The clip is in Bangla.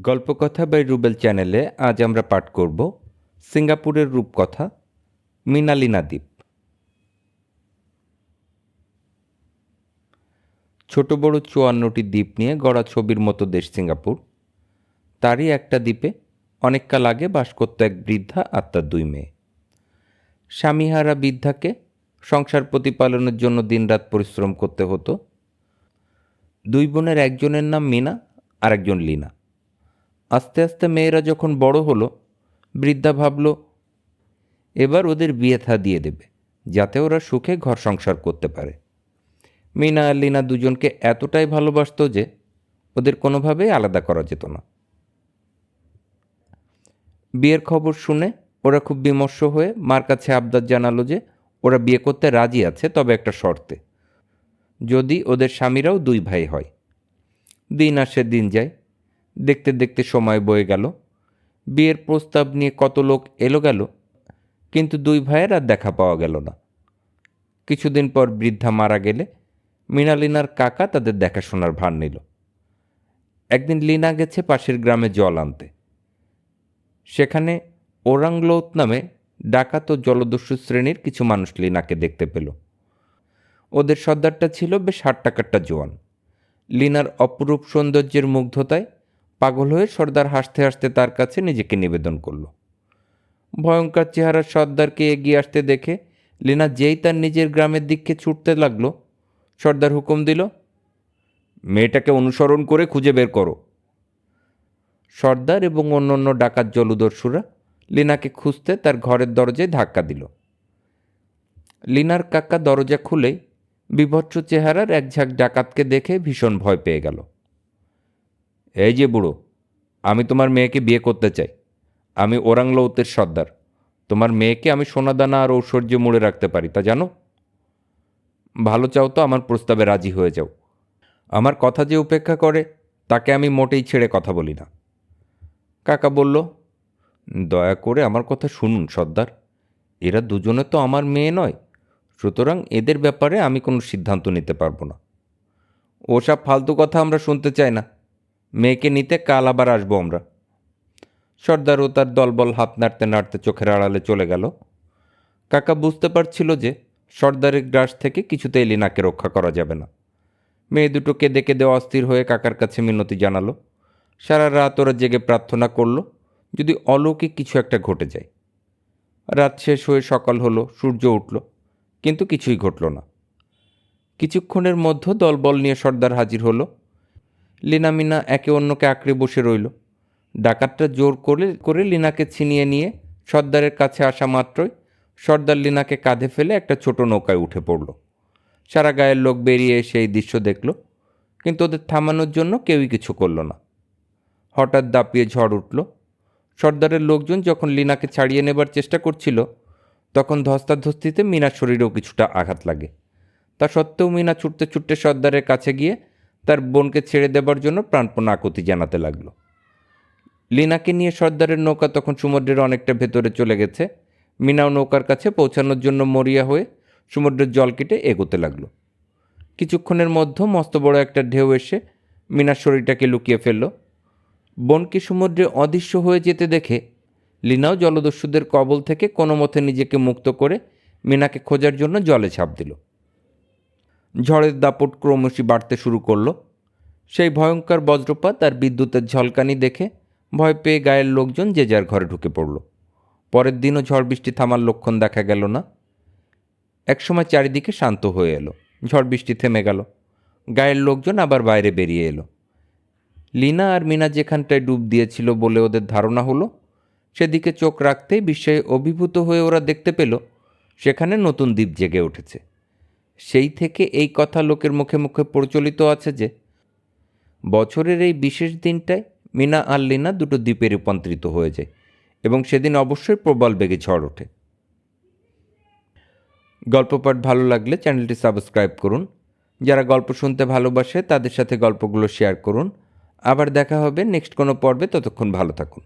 গল্পকথা বাই রুবেল চ্যানেলে আজ আমরা পাঠ করব সিঙ্গাপুরের রূপকথা মিনালিনা দ্বীপ। ছোট বড় ৫৪টি দ্বীপ নিয়ে গড়া ছবির মতো দেশ সিঙ্গাপুর। তারই একটা দ্বীপে অনেককাল আগে বাস করত এক বৃদ্ধা আর তার ২ মেয়ে। স্বামীহারা বৃদ্ধাকে সংসার প্রতিপালনের জন্য দিনরাত পরিশ্রম করতে হতো। ২ বোনের একজনের নাম মিনা আর একজন লিনা। আস্তে আস্তে মেয়েরা যখন বড় হলো, বৃদ্ধা ভাবল এবার ওদের বিয়ে থা দিয়ে দেবে, যাতে ওরা সুখে ঘর সংসার করতে পারে। মিনা আর লিনা দুজনকে এতটাই ভালোবাসত যে ওদের কোনোভাবেই আলাদা করা যেত না। বিয়ের খবর শুনে ওরা খুব বিমর্ষ হয়ে মার কাছে আবদার জানালো যে ওরা বিয়ে করতে রাজি আছে, তবে একটা শর্তে, যদি ওদের স্বামীরাও ২ ভাই হয়। দিন আসে দিন যায়, দেখতে দেখতে সময় বয়ে গেল। বিয়ের প্রস্তাব নিয়ে কত লোক এলো গেল, কিন্তু ২ ভাইয়ের আর দেখা পাওয়া গেল না। কিছুদিন পর বৃদ্ধা মারা গেলে মিনা লিনার কাকা তাদের দেখাশোনার ভার নিল। একদিন লিনা গেছে পাশের গ্রামে জল আনতে। সেখানে ওরাংলৌত নামে ডাকাত ও জলদস্যু শ্রেণীর কিছু মানুষ লিনাকে দেখতে পেল। ওদের সর্দারটা ছিল বেশ হাট্টাকাট্টা জোয়ান। লিনার অপরূপ সৌন্দর্যের মুগ্ধতায় পাগল হয়ে সর্দার হাসতে হাসতে তার কাছে নিজেকে নিবেদন করল। ভয়ঙ্কর চেহারার সর্দারকে এগিয়ে আসতে দেখে লিনা যেই তার নিজের গ্রামের দিকে ছুটতে লাগলো, সর্দার হুকুম দিল, মেয়েটাকে অনুসরণ করে খুঁজে বের করো। সর্দার এবং অন্যান্য ডাকাত জলদস্যুরা লিনাকে খুঁজতে তার ঘরের দরজায় ধাক্কা দিল। লিনার কাকা দরজা খুলেই বিভৎস চেহারার এক ঝাঁক ডাকাতকে দেখে ভীষণ ভয় পেয়ে গেল। এই যে বুড়ো, আমি তোমার মেয়েকে বিয়ে করতে চাই। আমি ওরাংলৌতের সর্দার। তোমার মেয়েকে আমি সোনাদানা আর ঐশ্বর্য মুড়ে রাখতে পারি, তা জানো? ভালো চাও তো আমার প্রস্তাবে রাজি হয়ে যাও। আমার কথা যে উপেক্ষা করে তাকে আমি মোটেই ছেড়ে কথা বলি না। কাকা বলল, দয়া করে আমার কথা শুনুন সর্দার, এরা দুজনে তো আমার মেয়ে নয়, সুতরাং এদের ব্যাপারে আমি কোনো সিদ্ধান্ত নিতে পারবো না। ওসব ফালতু কথা আমরা শুনতে চাই না। মেয়েকে নিতে কাল আবার আসবো আমরা। সর্দার ও তার দলবল হাত নাড়তে নাড়তে চোখের আড়ালে চলে গেল। কাকা বুঝতে পারছিল যে সর্দারের গ্রাস থেকে কিছুতেই লিনাকে রক্ষা করা যাবে না। মেয়ে দুটো কেঁদে কেঁদে অস্থির হয়ে কাকার কাছে মিনতি জানালো। সারা রাত ওরা জেগে প্রার্থনা করল যদি অলৌকিক কিছু একটা ঘটে যায়। রাত শেষ হয়ে সকাল হলো, সূর্য উঠল, কিন্তু কিছুই ঘটল না। কিছুক্ষণের মধ্যে দলবল নিয়ে সর্দার হাজির হলো। লিনা মিনা একে অন্যকে আঁকড়ে বসে রইল। ডাকাতটা জোর করে লিনাকে ছিনিয়ে নিয়ে সর্দারের কাছে আসা মাত্রই সর্দার লিনাকে কাঁধে ফেলে একটা ছোট নৌকায় উঠে পড়ল। সারা গায়ের লোক বেরিয়ে এসে এই দৃশ্য দেখল, কিন্তু ওদের থামানোর জন্য কেউই কিছু করল না। হঠাৎ দাপিয়ে ঝড় উঠল। সর্দারের লোকজন যখন লিনাকে ছাড়িয়ে নেবার চেষ্টা করছিল, তখন ধস্তাধস্তিতে মিনার শরীরেও কিছুটা আঘাত লাগে। তা সত্ত্বেও মিনা ছুটতে ছুটতে সর্দারের কাছে গিয়ে তার বোনকে ছেড়ে দেবার জন্য প্রাণপণ আকুতি জানাতে লাগলো। লিনাকে নিয়ে সর্দারের নৌকা তখন সমুদ্রের অনেকটা ভেতরে চলে গেছে। মিনাও নৌকার কাছে পৌঁছানোর জন্য মরিয়া হয়ে সমুদ্রের জল কেটে এগোতে লাগলো। কিছুক্ষণের মধ্যে মস্ত বড় একটা ঢেউ এসে মিনার শরীরটাকে লুকিয়ে ফেলল। বোনকে সমুদ্রে অদৃশ্য হয়ে যেতে দেখে লিনাও জলদস্যুদের কবল থেকে কোনো মতে নিজেকে মুক্ত করে মিনাকে খোঁজার জন্য জলে ঝাঁপ দিল। ঝড়ের দাপট ক্রমশই বাড়তে শুরু করলো। সেই ভয়ঙ্কর বজ্রপাত আর বিদ্যুতের ঝলকানি দেখে ভয় পেয়ে গায়ের লোকজন যে যার ঘরে ঢুকে পড়ল। পরের দিনও ঝড় বৃষ্টি থামার লক্ষণ দেখা গেল না। একসময় চারিদিকে শান্ত হয়ে এলো, ঝড় বৃষ্টি থেমে গেল। গায়ের লোকজন আবার বাইরে বেরিয়ে এলো। লিনা আর মিনা যেখানটায় ডুব দিয়েছিল বলে ওদের ধারণা হলো, সেদিকে চোখ রাখতেই বিস্ময়ে অভিভূত হয়ে ওরা দেখতে পেল সেখানে নতুন দ্বীপ জেগে উঠেছে। সেই থেকে এই কথা লোকের মুখে মুখে প্রচলিত আছে যে বছরের এই বিশেষ দিনটায় মিনা আর লিনা দুটো দ্বীপে রূপান্তরিত হয়ে যায় এবং সেদিন অবশ্যই প্রবল বেগে ঝড় ওঠে। গল্প পাঠ ভালো লাগলে চ্যানেলটি সাবস্ক্রাইব করুন। যারা গল্প শুনতে ভালোবাসে তাদের সাথে গল্পগুলো শেয়ার করুন। আবার দেখা হবে নেক্সট কোনো পর্বে। ততক্ষণ ভালো থাকুন।